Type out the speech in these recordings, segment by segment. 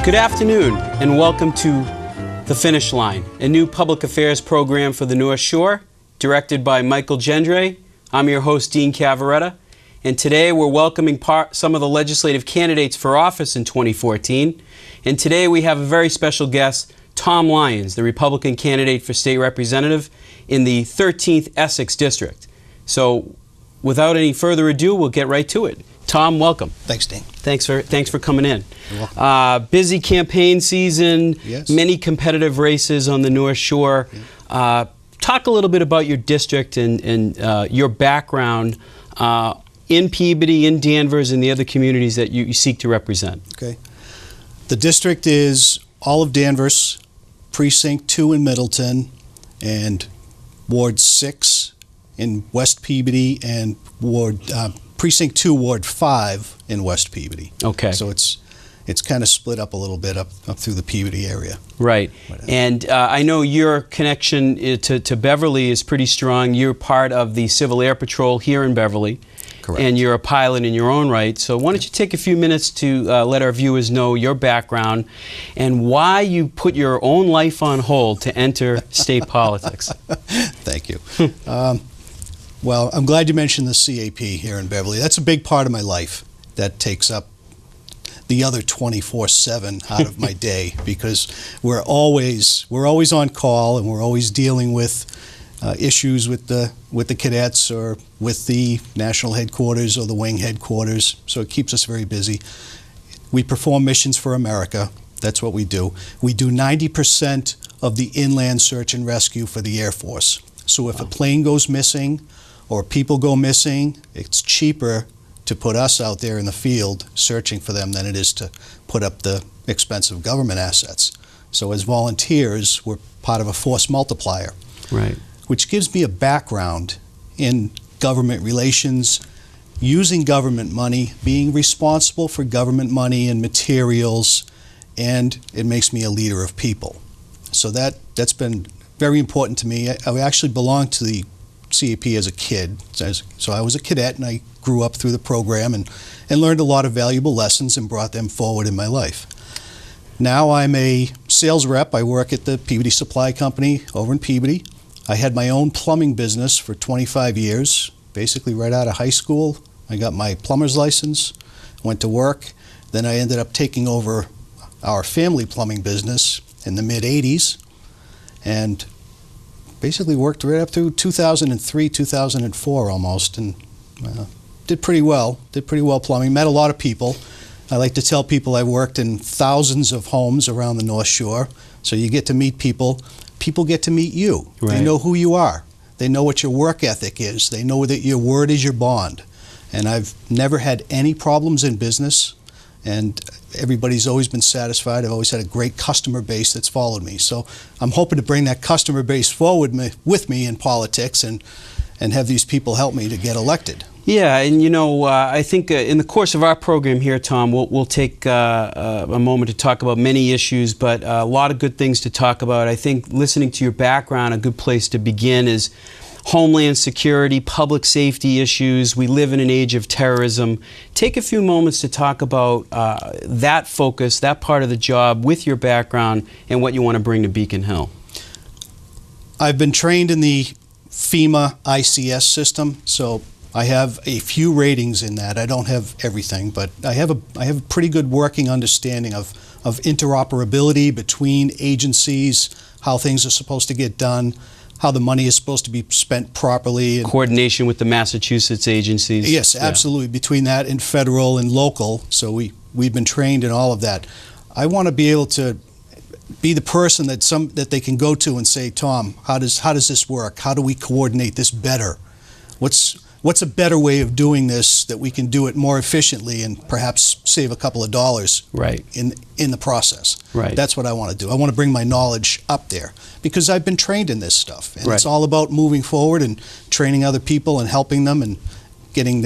Good afternoon, and welcome to The Finish Line, a new public affairs program for the North Shore, directed by Michael Gendre. I'm your host, Dean Cavaretta, and today we're welcoming some of the legislative candidates for office in 2014. And today we have a very special guest, Tom Lyons, the Republican candidate for state representative in the 13th Essex District. So, without any further ado, we'll get right to it. Tom, welcome. Thanks, Dean. Thanks for coming in. You're welcome. Busy campaign season, yes. Many competitive races on the North Shore. Yeah. Talk a little bit about your district and your background in Peabody, in Danvers, and the other communities that you seek to represent. Okay. The district is all of Danvers, Precinct 2 in Middleton, and Ward 6 in West Peabody, and Precinct 2, Ward 5 in West Peabody. Okay. So it's kind of split up a little bit up through the Peabody area. Right. And I know your connection to Beverly is pretty strong. You're part of the Civil Air Patrol here in Beverly. Correct. And you're a pilot in your own right. So why don't you take a few minutes to let our viewers know your background and why you put your own life on hold to enter state politics. Thank you. Well, I'm glad you mentioned the CAP here in Beverly. That's a big part of my life. That takes up the other 24/7 out of my day, because we're always on call, and we're always dealing with issues with the cadets or with the national headquarters or the wing headquarters. So it keeps us very busy. We perform missions for America. That's what we do. We do 90% of the inland search and rescue for the Air Force. So if a plane goes missing or people go missing, it's cheaper to put us out there in the field searching for them than it is to put up the expensive government assets. So as volunteers, we're part of a force multiplier. Right. Which gives me a background in government relations, using government money, being responsible for government money and materials, and it makes me a leader of people. So that's been very important to me. I actually belonged to the CAP as a kid. So I was a cadet, and I grew up through the program and learned a lot of valuable lessons and brought them forward in my life. Now I'm a sales rep. I work at the Peabody Supply Company over in Peabody. I had my own plumbing business for 25 years, basically right out of high school. I got my plumber's license, went to work. Then I ended up taking over our family plumbing business in the mid-'80s, and basically worked right up through 2003, 2004 almost, and did pretty well plumbing. Met a lot of people. I like to tell people I worked in thousands of homes around the North Shore, so you get to meet people. People get to meet you. Right. They know who you are. They know what your work ethic is. They know that your word is your bond. And I've never had any problems in business, and everybody's always been satisfied. I've always had a great customer base that's followed me. So I'm hoping to bring that customer base forward with me in politics and have these people help me to get elected. Yeah, and you know, I think in the course of our program here, Tom, we'll take a moment to talk about many issues, but a lot of good things to talk about. I think listening to your background, a good place to begin is homeland security, public safety issues. We live in an age of terrorism. Take a few moments to talk about that focus, that part of the job with your background and what you want to bring to Beacon Hill. I've been trained in the FEMA ICS system, so I have a few ratings in that. I don't have everything, but I have a pretty good working understanding of interoperability between agencies, how things are supposed to get done, how the money is supposed to be spent properly. And coordination with the Massachusetts agencies. Yes, absolutely. Yeah. Between that and federal and local. So we've been trained in all of that. I want to be able to be the person that they can go to and say, Tom, how does this work? How do we coordinate this better? What's a better way of doing this that we can do it more efficiently and perhaps save a couple of dollars right. in the process? Right. That's what I want to do. I want to bring my knowledge up there because I've been trained in this stuff, and right. It's all about moving forward and training other people and helping them and getting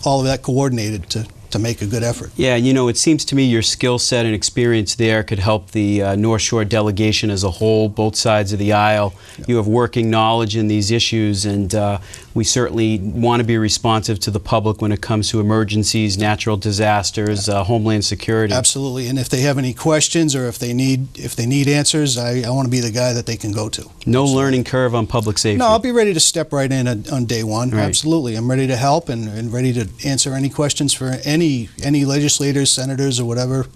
all of that coordinated to make a good effort. Yeah, you know, it seems to me your skill set and experience there could help the North Shore delegation as a whole, both sides of the aisle. Yeah. You have working knowledge in these issues, and we certainly want to be responsive to the public when it comes to emergencies, natural disasters, homeland security. Absolutely, and if they have any questions or if they need answers, I want to be the guy that they can go to. No learning curve on public safety. No, I'll be ready to step right in on day one. Right. Absolutely, I'm ready to help and ready to answer any questions for any legislators, senators, or whatever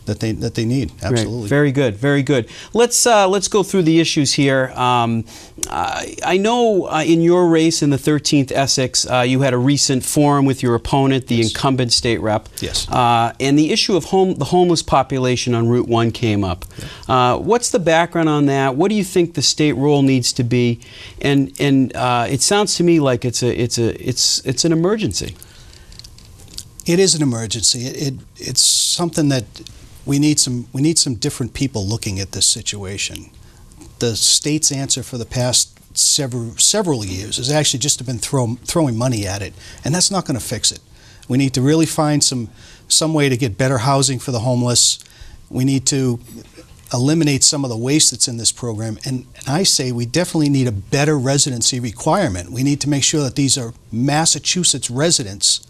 that they need. Absolutely. Right. Very good. Very good. Let's go through the issues here. I know in your race in the 13th Essex, you had a recent forum with your opponent, the incumbent state rep. Yes. And the issue of the homeless population on Route 1 came up. Yeah. What's the background on that? What do you think the state role needs to be? And it sounds to me like it's an emergency. It is an emergency. It's something that we need some different people looking at this situation. The state's answer for the past several years has actually just been throwing money at it, and that's not going to fix it. We need to really find some way to get better housing for the homeless. We need to eliminate some of the waste that's in this program, and I say we definitely need a better residency requirement. We need to make sure that these are Massachusetts residents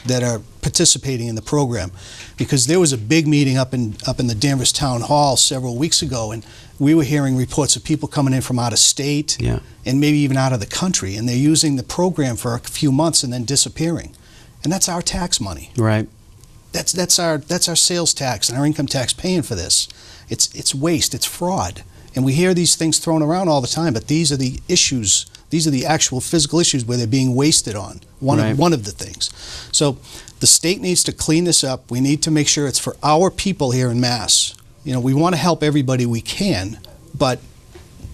that are participating in the program, because there was a big meeting up in the Danvers Town Hall several weeks ago, and we were hearing reports of people coming in from out of state, yeah, and maybe even out of the country, and they're using the program for a few months and then disappearing, and that's our tax money. Right. That's our sales tax and our income tax paying for this. It's waste. It's fraud, and we hear these things thrown around all the time. But these are the issues. These are the actual physical issues where they're being wasted on. One of the things. So the state needs to clean this up. We need to make sure it's for our people here in Mass. You know, we want to help everybody we can, but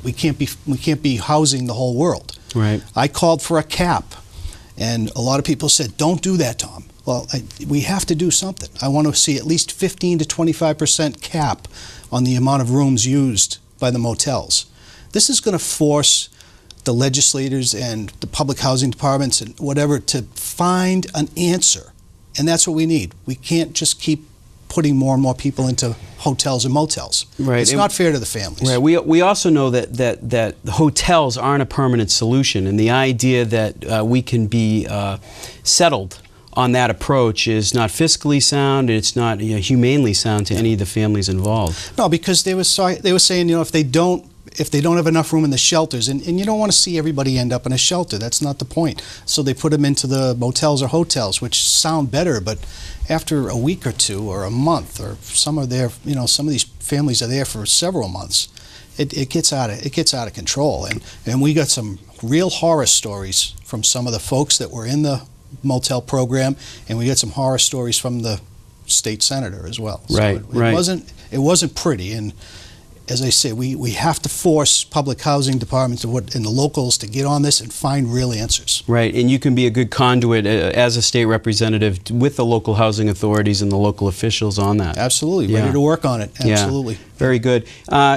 we can't be housing the whole world. Right. I called for a cap, and a lot of people said, "Don't do that, Tom." Well, we have to do something. I want to see at least 15 to 25% cap on the amount of rooms used by the motels. This is going to force the legislators and the public housing departments and whatever to find an answer, and that's what we need. We can't just keep putting more and more people into hotels and motels. Right. It's not fair to the families. Right. We also know that hotels aren't a permanent solution, and the idea that we can be settled on that approach is not fiscally sound. It's not humanely sound to any of the families involved. No, because they were saying, if they don't have enough room in the shelters, and you don't want to see everybody end up in a shelter. That's not the point. So they put them into the motels or hotels, which sound better, but after a week or two or a month, or some are there, some of these families are there for several months, it gets out of control. And we got some real horror stories from some of the folks that were in the motel program, and we got some horror stories from the state senator as well. Right, so it wasn't pretty, and as I say, we have to force public housing departments and the locals to get on this and find real answers. Right, and you can be a good conduit as a state representative with the local housing authorities and the local officials on that. Absolutely, ready to work on it. Absolutely. Yeah. Very good.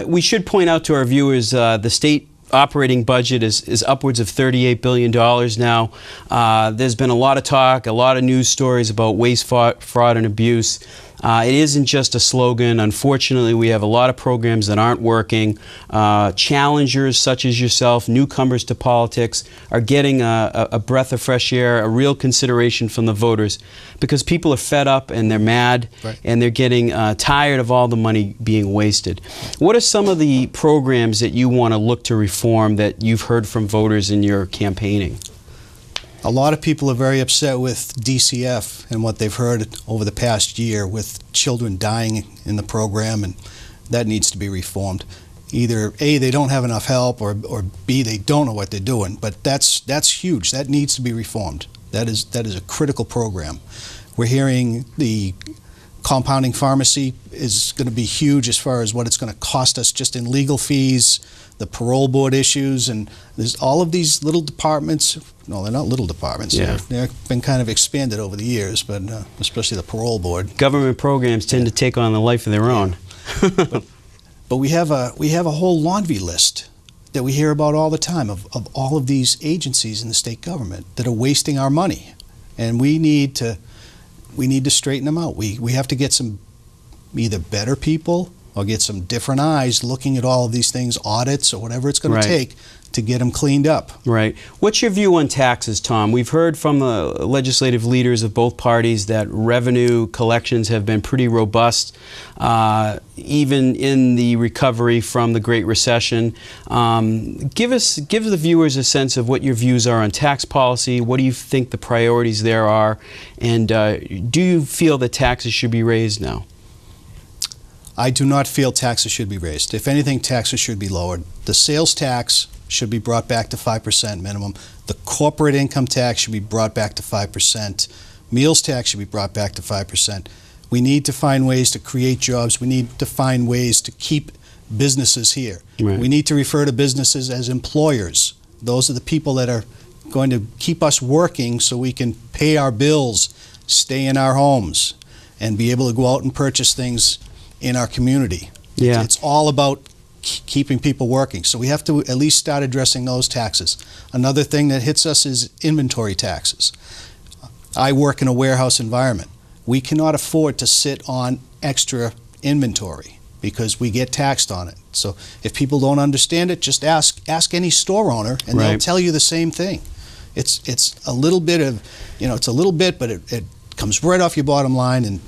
We should point out to our viewers the state operating budget is upwards of $38 billion now. There's been a lot of talk, a lot of news stories about waste, fraud, and abuse. It isn't just a slogan. Unfortunately, we have a lot of programs that aren't working. Challengers such as yourself, newcomers to politics, are getting a breath of fresh air, a real consideration from the voters, because people are fed up and they're mad, and they're getting tired of all the money being wasted. What are some of the programs that you want to look to reform that you've heard from voters in your campaigning? A lot of people are very upset with DCF and what they've heard over the past year with children dying in the program, and that needs to be reformed. Either A, they don't have enough help, or B, they don't know what they're doing. But that's huge. That needs to be reformed. That is a critical program. We're hearing the compounding pharmacy is going to be huge as far as what it's going to cost us just in legal fees, the parole board issues, and there's all of these little departments. No, they're not little departments. Yeah. They've been kind of expanded over the years, but especially the parole board. Government programs tend to take on a life of their own. But we have a whole laundry list that we hear about all the time of all of these agencies in the state government that are wasting our money, and we need to we need to straighten them out. We have to get some either better people or get some different eyes looking at all of these things, audits or whatever it's going to take to get them cleaned up. Right. What's your view on taxes, Tom? We've heard from the legislative leaders of both parties that revenue collections have been pretty robust, even in the recovery from the Great Recession. Give the viewers a sense of what your views are on tax policy. What do you think the priorities there are? And do you feel that taxes should be raised now? I do not feel taxes should be raised. If anything, taxes should be lowered. The sales tax should be brought back to 5% minimum. The corporate income tax should be brought back to 5%. Meals tax should be brought back to 5%. We need to find ways to create jobs. We need to find ways to keep businesses here. Right. We need to refer to businesses as employers. Those are the people that are going to keep us working so we can pay our bills, stay in our homes, and be able to go out and purchase things in our community. Yeah. It's all about keeping people working. So we have to at least start addressing those taxes. Another thing that hits us is inventory taxes. I work in a warehouse environment. We cannot afford to sit on extra inventory because we get taxed on it. So if people don't understand it, just ask any store owner and they'll tell you the same thing. It's a little bit of, it's a little bit, but it comes right off your bottom line, and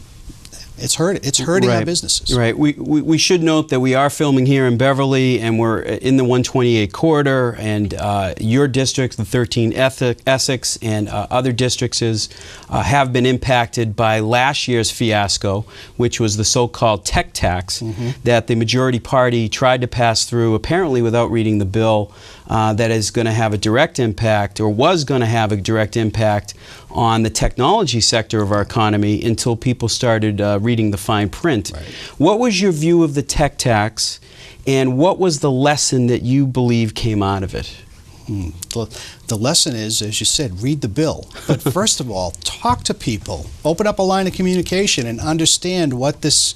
it's hurting our businesses. Right. We should note that we are filming here in Beverly, and we're in the 128 corridor, and your district, the 13 Essex, and other districts have been impacted by last year's fiasco, which was the so-called tech tax that the majority party tried to pass through, apparently without reading the bill, that is going to have a direct impact, or was going to have a direct impact on the technology sector of our economy until people started reading the fine print. Right. What was your view of the tech tax, and what was the lesson that you believe came out of it? The lesson is, as you said, read the bill. But first of all, talk to people. Open up a line of communication and understand what this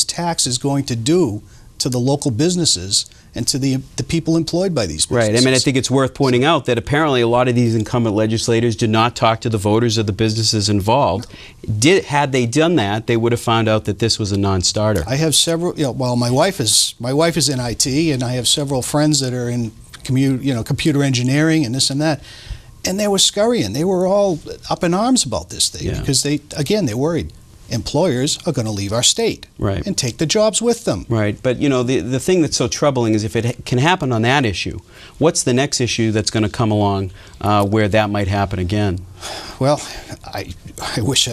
tax is going to do to the local businesses and to the people employed by these businesses. Right. I mean, I think it's worth pointing out that apparently a lot of these incumbent legislators did not talk to the voters of the businesses involved. Had they done that, they would have found out that this was a non-starter. I have several. Well, my wife is in IT, and I have several friends that are in computer engineering and this and that, and they were scurrying. They were all up in arms about this thing because they're worried. Employers are going to leave our state and take the jobs with them. Right, but the thing that's so troubling is if it can happen on that issue, what's the next issue that's going to come along where that might happen again? Well, I wish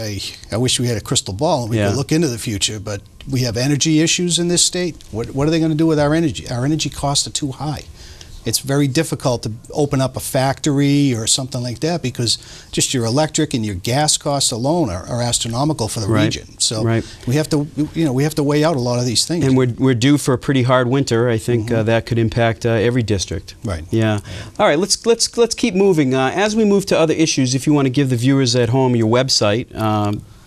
we had a crystal ball and we could look into the future, but we have energy issues in this state. What are they going to do with our energy? Our energy costs are too high. It's very difficult to open up a factory or something like that because just your electric and your gas costs alone are astronomical for the region. So we have to weigh out a lot of these things. And we're due for a pretty hard winter. I think that could impact every district. Right. Yeah. All right. Let's keep moving. As we move to other issues, if you want to give the viewers at home your website,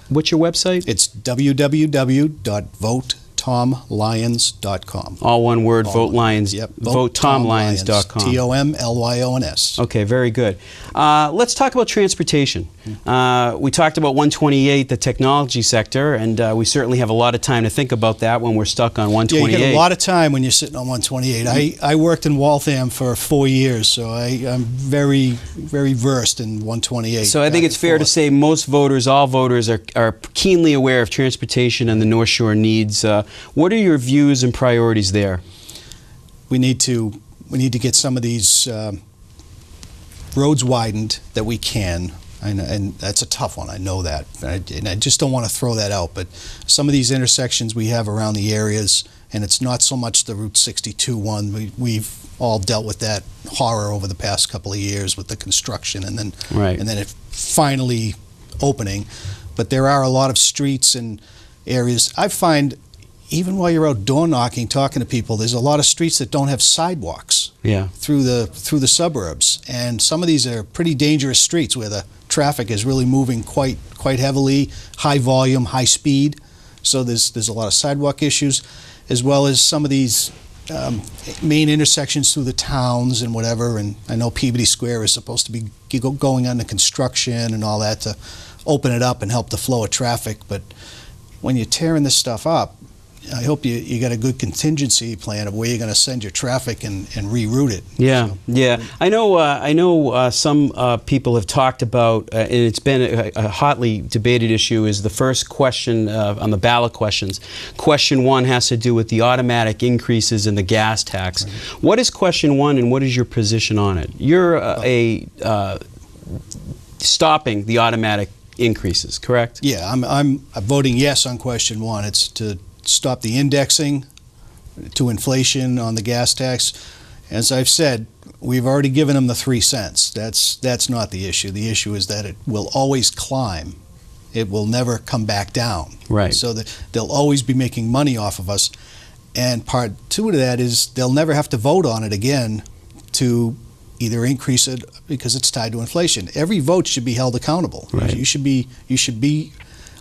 what's your website? It's www.votetomlyons.com. All one word, Vote Lyons. Yep. VoteTomLyons.com. TOMLYONS. Okay, very good. Let's talk about transportation. We talked about 128, the technology sector, and we certainly have a lot of time to think about that when we're stuck on 128. Yeah, you get a lot of time when you're sitting on 128. I worked in Waltham for 4 years, so I'm very, very versed in 128. So I think it's fair to say most voters, all voters, are keenly aware of transportation and the North Shore needs. What are your views and priorities there? We need to get some of these roads widened that we can, and that's a tough one. I know that, and I just don't want to throw that out. But some of these intersections we have around the areas, and it's not so much the Route 62 one. We've all dealt with that horror over the past couple of years with the construction, and then it finally opening. But there are a lot of streets and areas. I find, even while you're out door knocking, talking to people, there's a lot of streets that don't have sidewalks through the suburbs, and some of these are pretty dangerous streets where the traffic is really moving quite heavily, high volume, high speed. So there's a lot of sidewalk issues, as well as some of these main intersections through the towns and whatever. And I know Peabody Square is supposed to be going under construction and all that to open it up and help the flow of traffic. But when you're tearing this stuff up, I hope you got a good contingency plan of where you're going to send your traffic and reroute it. Yeah, So, yeah. I know some people have talked about, and it's been a hotly debated issue, is the first question on the ballot questions. Question 1 has to do with the automatic increases in the gas tax. Right. What is question 1 and what is your position on it? You're stopping the automatic increases, correct? Yeah, I'm voting yes on question 1. It's to stop the indexing to inflation on the gas tax. As I've said, we've already given them the 3 cents. That's not the issue. The issue is that it will always climb. It will never come back down. Right. So that they'll always be making money off of us. And part 2 of that is they'll never have to vote on it again to either increase it because it's tied to inflation. Every vote should be held accountable. Right. You should be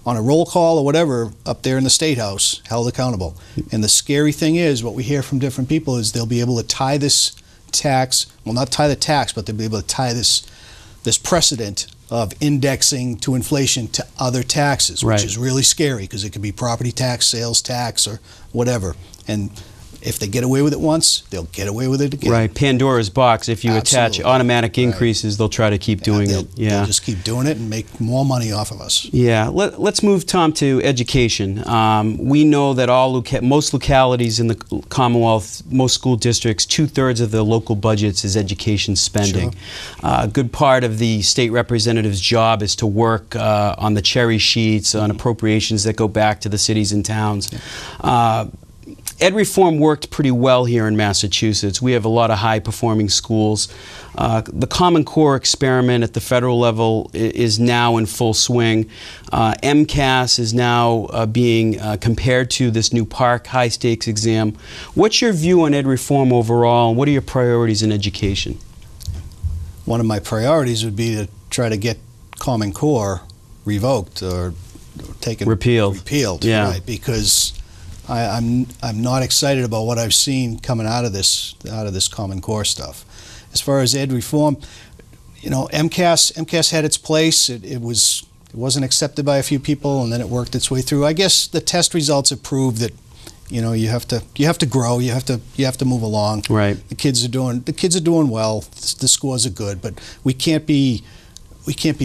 on a roll call or whatever up there in the State House, held accountable. And the scary thing is, what we hear from different people is they'll be able to tie this tax, well, not tie the tax, but they'll be able to tie this precedent of indexing to inflation to other taxes, which is really scary because it could be property tax, sales tax, or whatever. And if they get away with it once, they'll get away with it again. Right, Pandora's box. If you attach automatic increases, they'll try to keep doing it. Yeah, they'll just keep doing it and make more money off of us. Yeah, let's move, Tom, to education. We know that most localities in the Commonwealth, most school districts, 2/3 of the local budgets is education spending. Sure. A good part of the state representative's job is to work on the cherry sheets, on appropriations that go back to the cities and towns. Ed reform worked pretty well here in Massachusetts. We have a lot of high-performing schools. The Common Core experiment at the federal level is now in full swing. MCAS is now being compared to this new Park high-stakes exam. What's your view on ed reform overall, and what are your priorities in education? One of my priorities would be to try to get Common Core revoked or taken repealed. Yeah. Right, because I'm not excited about what I've seen coming out of this Common Core stuff. As far as ed reform, MCAS had its place. It wasn't accepted by a few people, and then it worked its way through. I guess the test results have proved that you have to grow. You have to move along. Right. The kids are doing well. The scores are good, but we can't be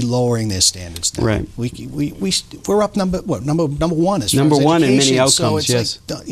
lowering their standards now. Right. We're up number 1 as far number as one in education. many outcomes. So it's yes. like,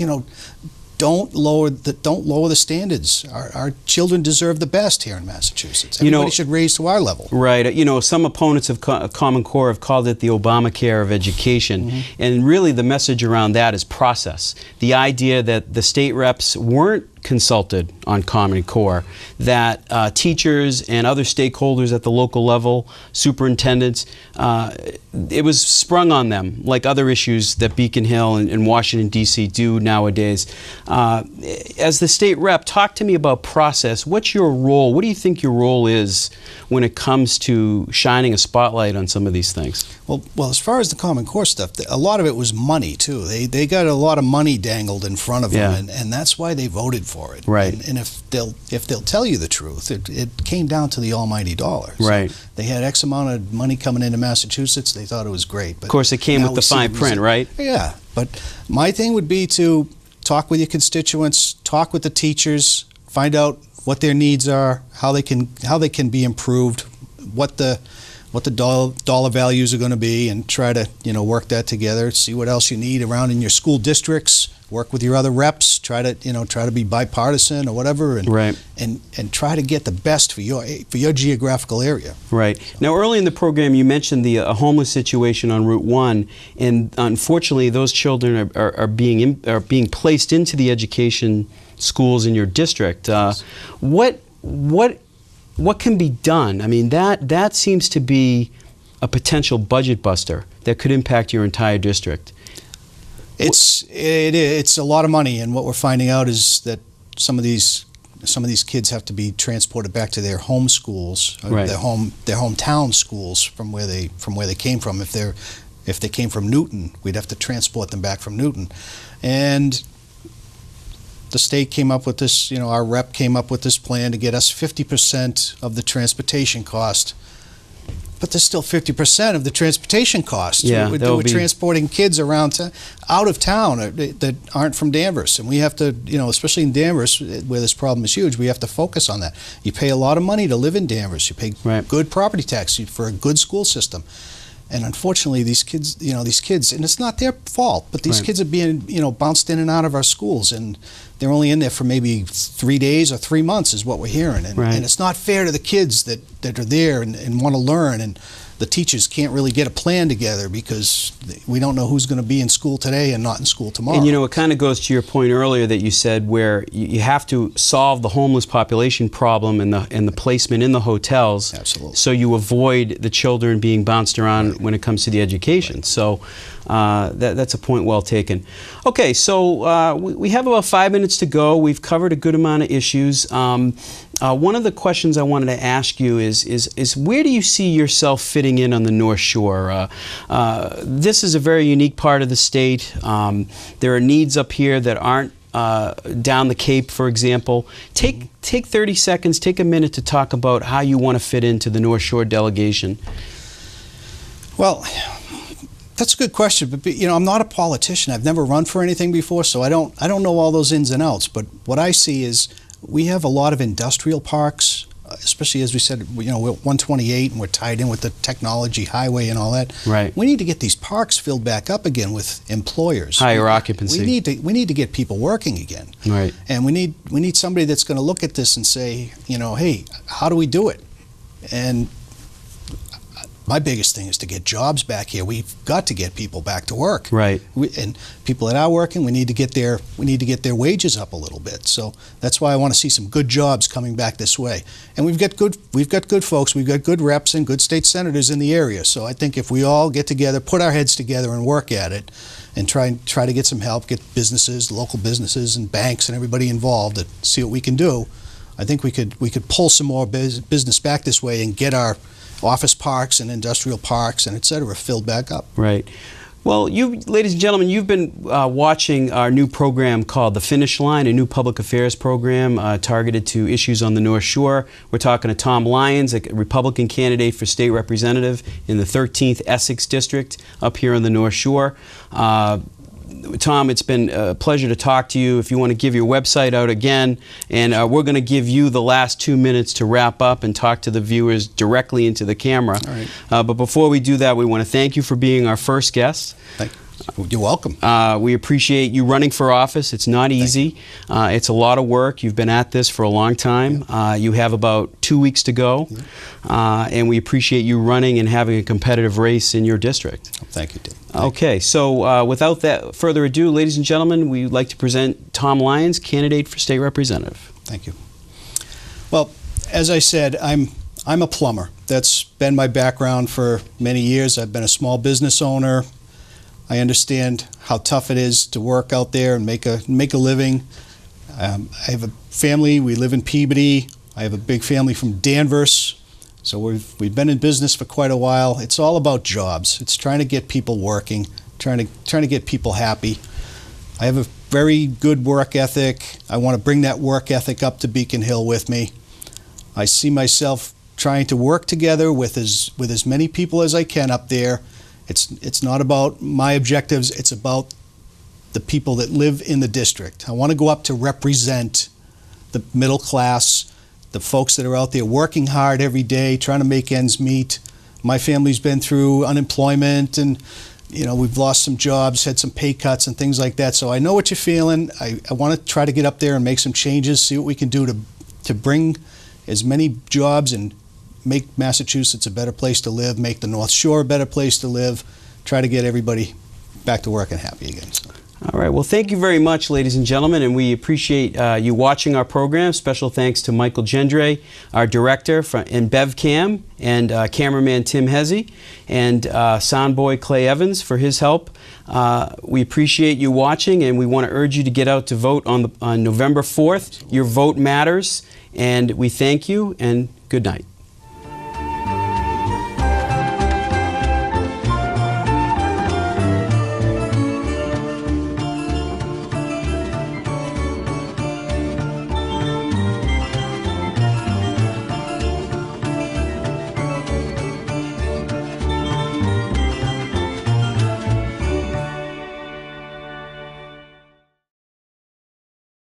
don't lower the standards. Our children deserve the best here in Massachusetts. Everybody should raise to our level. Right. Some opponents of Common Core have called it the Obamacare of education. Mm-hmm. And really the message around that is process. The idea that the state reps weren't consulted on Common Core, that teachers and other stakeholders at the local level, superintendents, it was sprung on them like other issues that Beacon Hill and Washington, D.C. do nowadays. As the state rep, talk to me about process. What's your role? What do you think your role is when it comes to shining a spotlight on some of these things? Well, as far as the Common Core stuff, a lot of it was money too. They got a lot of money dangled in front of them, and that's why they voted for it. Right. And if they'll tell you the truth, it came down to the almighty dollar. So right. They had X amount of money coming into Massachusetts. They thought it was great. But of course, it came with the fine print, right? Yeah. But my thing would be to talk with your constituents, talk with the teachers, find out what their needs are, how they can be improved, what the dollar values are going to be, and try to work that together. See what else you need around in your school districts. Work with your other reps. Try to be bipartisan or whatever, and right. and try to get the best for your geographical area. Right. Now, early in the program, you mentioned the homeless situation on Route 1, and unfortunately, those children are being placed into the education schools in your district. What can be done? I mean, that seems to be a potential budget buster that could impact your entire district. It's a lot of money, and what we're finding out is that some of these kids have to be transported back to their home schools, right. their hometown schools from where they came from. If they came from Newton, we'd have to transport them back from Newton, and the state came up with this. Our rep came up with this plan to get us 50% of the transportation cost. But there's still 50% of the transportation costs. Yeah, we're transporting kids around out of town that aren't from Danvers, and we have to, especially in Danvers, where this problem is huge, we have to focus on that. You pay a lot of money to live in Danvers. You pay good property tax for a good school system. And unfortunately, these kids, and it's not their fault, but these kids are being, bounced in and out of our schools, and they're only in there for maybe 3 days or 3 months is what we're hearing. And it's not fair to the kids that are there and want to learn, and the teachers can't really get a plan together because we don't know who's going to be in school today and not in school tomorrow. And it kind of goes to your point earlier that you said where you have to solve the homeless population problem and the placement in the hotels. Absolutely. So you avoid the children being bounced around when it comes to the education. So that's a point well taken. Okay, so we have about 5 minutes to go. We've covered a good amount of issues. One of the questions I wanted to ask you is where do you see yourself fitting in on the North Shore? This is a very unique part of the state. There are needs up here that aren't down the Cape, for example. Take 30 seconds, take a minute to talk about how you want to fit into the North Shore delegation. Well, that's a good question, but I'm not a politician. I've never run for anything before, so I don't know all those ins and outs. But what I see is we have a lot of industrial parks, especially as we said, we're at 128 and we're tied in with the technology highway and all that. Right. We need to get these parks filled back up again with employers. Higher occupancy. We need to get people working again. Right. And we need somebody that's going to look at this and say, hey, how do we do it? And my biggest thing is to get jobs back here. We've got to get people back to work. Right. And people that are working, we need to get their wages up a little bit. So that's why I want to see some good jobs coming back this way. And we've got good folks. We've got good reps and good state senators in the area. So I think if we all get together, put our heads together, and work at it, and try to get some help, get businesses, local businesses, and banks, and everybody involved, to see what we can do, I think we could pull some more business back this way and get our office parks and industrial parks and et cetera filled back up. Right. Well, you, ladies and gentlemen, you've been watching our new program called The Finish Line, a new public affairs program targeted to issues on the North Shore. We're talking to Tom Lyons, a Republican candidate for state representative in the 13th Essex District up here on the North Shore. Tom, it's been a pleasure to talk to you. If you want to give your website out again, and we're going to give you the last 2 minutes to wrap up and talk to the viewers directly into the camera. All right. But before we do that, we want to thank you for being our first guest. Thank you. You're welcome. We appreciate you running for office. It's not easy. It's a lot of work. You've been at this for a long time. You have about 2 weeks to go. And we appreciate you running and having a competitive race in your district. Thank you, Dave. Okay, so without that further ado, ladies and gentlemen, we'd like to present Tom Lyons, candidate for state representative. Thank you. Well, as I said, I'm a plumber. That's been my background for many years. I've been a small business owner. I understand how tough it is to work out there and make a living. I have a family. We live in Peabody. I have a big family from Danvers. So we've been in business for quite a while. It's all about jobs. It's trying to get people working, trying to get people happy. I have a very good work ethic. I want to bring that work ethic up to Beacon Hill with me. I see myself trying to work together with as many people as I can up there. It's not about my objectives. It's about the people that live in the district. I want to go up to represent the middle class, the folks that are out there working hard every day, trying to make ends meet. My family's been through unemployment, and we've lost some jobs, had some pay cuts and things like that. So I know what you're feeling. I want to try to get up there and make some changes, see what we can do to bring as many jobs and make Massachusetts a better place to live, make the North Shore a better place to live, try to get everybody back to work and happy again. So. All right. Well, thank you very much, ladies and gentlemen, and we appreciate you watching our program. Special thanks to Michael Gendre, our director in BevCam, and cameraman Tim Hezzy, and soundboy Clay Evans for his help. We appreciate you watching, and we want to urge you to get out to vote on November 4th. Your vote matters, and we thank you, and good night.